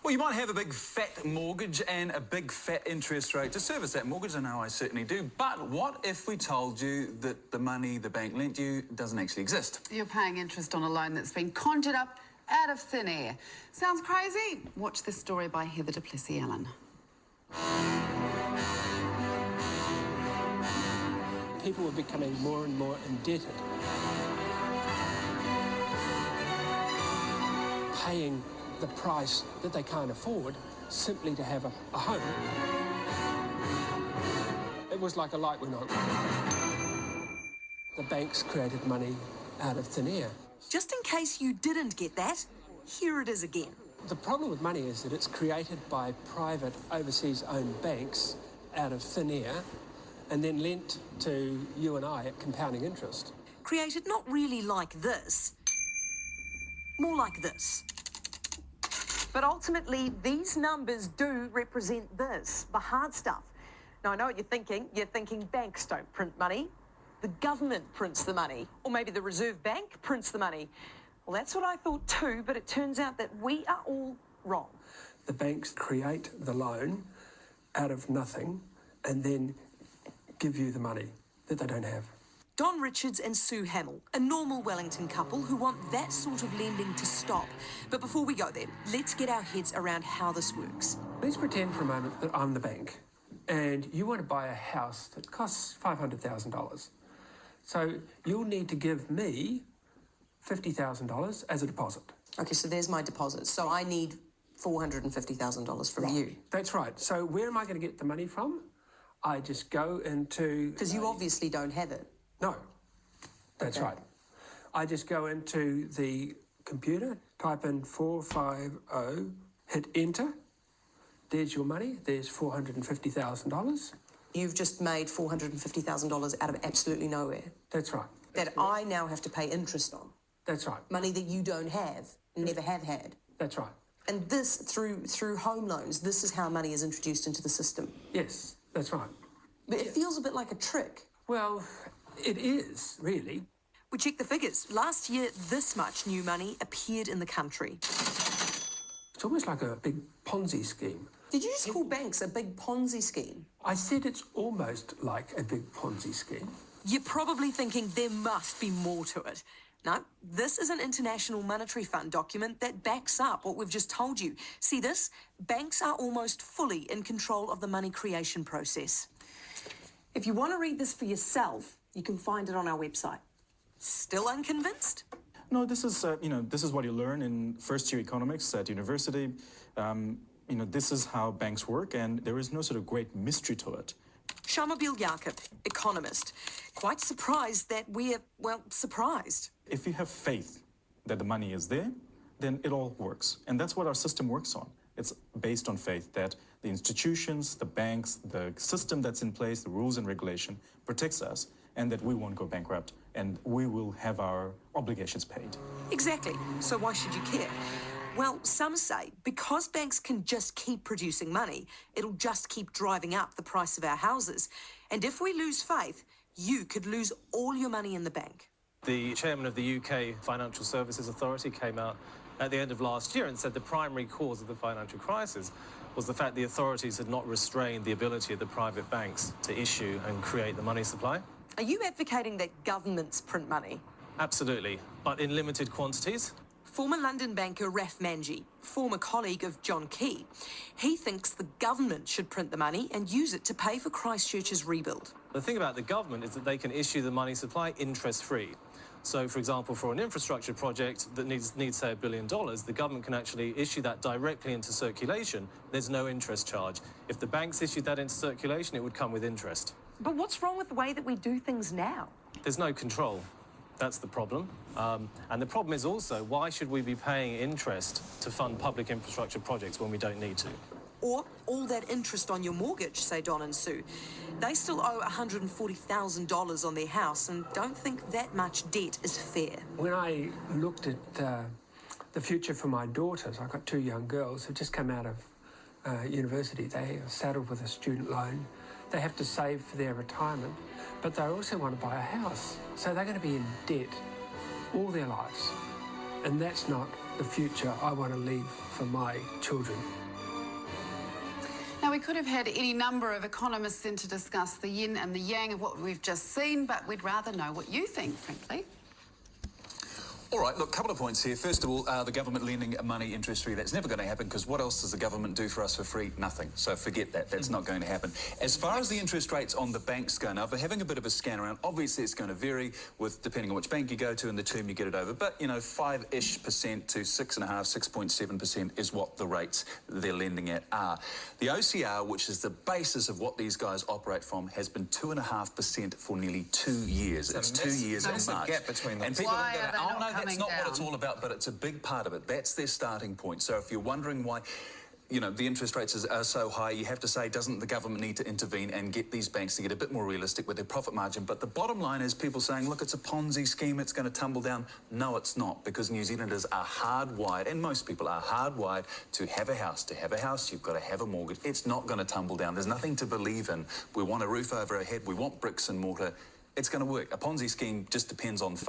Well, you might have a big fat mortgage and a big fat interest rate to service that mortgage. I know I certainly do. But what if we told you that the money the bank lent you doesn't actually exist? You're paying interest on a loan that's been conjured up out of thin air. Sounds crazy? Watch this story by Heather du Plessis-Allen. People were becoming more and more indebted, paying the price that they can't afford simply to have a home. It was like a light went on. The banks created money out of thin air. Just in case you didn't get that, here it is again. The problem with money is that it's created by private overseas-owned banks out of thin air and then lent to you and I at compounding interest. Created not really like this, more like this. But ultimately, these numbers do represent this, the hard stuff. Now, I know what you're thinking. You're thinking banks don't print money. The government prints the money. Or maybe the Reserve Bank prints the money. Well, that's what I thought too, but it turns out that we are all wrong. The banks create the loan out of nothing and then give you the money that they don't have. Don Richards and Sue Hamill, a normal Wellington couple who want that sort of lending to stop. But before we go there, let's get our heads around how this works. Let's pretend for a moment that I'm the bank and you want to buy a house that costs $500,000. So you'll need to give me $50,000 as a deposit. Okay, so there's my deposit. So I need $450,000 from you. That's right. So where am I going to get the money from? I just go into... Because you obviously don't have it. No, that's right. I just go into the computer, type in 450, hit enter. There's your money. There's $450,000. You've just made $450,000 out of absolutely nowhere. That's right. That I now have to pay interest on. That's right. Money that you don't have, never have had. That's right. And this, through home loans, this is how money is introduced into the system. Yes, that's right. But it feels a bit like a trick. Well, it is, really. We checked the figures. Last year, this much new money appeared in the country. It's almost like a big Ponzi scheme. Did you just call banks a big Ponzi scheme? I said it's almost like a big Ponzi scheme. You're probably thinking there must be more to it. No, this is an International Monetary Fund document that backs up what we've just told you. See this? Banks are almost fully in control of the money creation process. If you want to read this for yourself, you can find it on our website. Still unconvinced? No, this is, this is what you learn in first-year economics at university. This is how banks work, and there is no sort of great mystery to it. Sharmabil Jacob, economist, quite surprised that we're, well, surprised. If you have faith that the money is there, then it all works. And that's what our system works on. It's based on faith that the institutions, the banks, the system that's in place, the rules and regulation protects us, and that we won't go bankrupt, and we will have our obligations paid. Exactly. So why should you care? Well, some say because banks can just keep producing money, it'll just keep driving up the price of our houses. And if we lose faith, you could lose all your money in the bank. The chairman of the UK Financial Services Authority came out at the end of last year and said the primary cause of the financial crisis was the fact the authorities had not restrained the ability of the private banks to issue and create the money supply. Are you advocating that governments print money? Absolutely, but in limited quantities. Former London banker Raf Manji, former colleague of John Key, he thinks the government should print the money and use it to pay for Christchurch's rebuild. The thing about the government is that they can issue the money supply interest-free. So, for example, for an infrastructure project that needs say, $1 billion, the government can actually issue that directly into circulation. There's no interest charge. If the banks issued that into circulation, it would come with interest. But what's wrong with the way that we do things now? There's no control. That's the problem. And the problem is also, why should we be paying interest to fund public infrastructure projects when we don't need to? Or all that interest on your mortgage, say Don and Sue. They still owe $140,000 on their house and don't think that much debt is fair. When I looked at the future for my daughters, I've got two young girls who've just come out of university. They are saddled with a student loan. They have to save for their retirement, but they also want to buy a house. So they're going to be in debt all their lives. And that's not the future I want to leave for my children. Now, we could have had any number of economists in to discuss the yin and the yang of what we've just seen, but we'd rather know what you think, frankly. All right, look, a couple of points here. First of all, the government lending money interest-free, that's never going to happen because what else does the government do for us for free? Nothing. So forget that. That's not going to happen. As far as the interest rates on the banks go, now, I've been having a bit of a scan around. Obviously, it's going to vary with depending on which bank you go to and the term you get it over. But, you know, 5-ish% to 6.5%, 6.7% is what the rates they're lending at are. The OCR, which is the basis of what these guys operate from, has been 2.5% for nearly 2 years. It's 2 years in massive March. gap between them. And people Why are going are to, they oh not no, that's coming not what it's down? all about, but it's a big part of it. That's their starting point. So if you're wondering why, you know, the interest rates are so high, you have to say, doesn't the government need to intervene and get these banks to get a bit more realistic with their profit margin? But the bottom line is people saying, look, it's a Ponzi scheme, it's going to tumble down. No, it's not, because New Zealanders are hardwired, and most people are hardwired to have a house. To have a house, you've got to have a mortgage. It's not going to tumble down. There's nothing to believe in. We want a roof over our head. We want bricks and mortar. It's going to work. A Ponzi scheme just depends on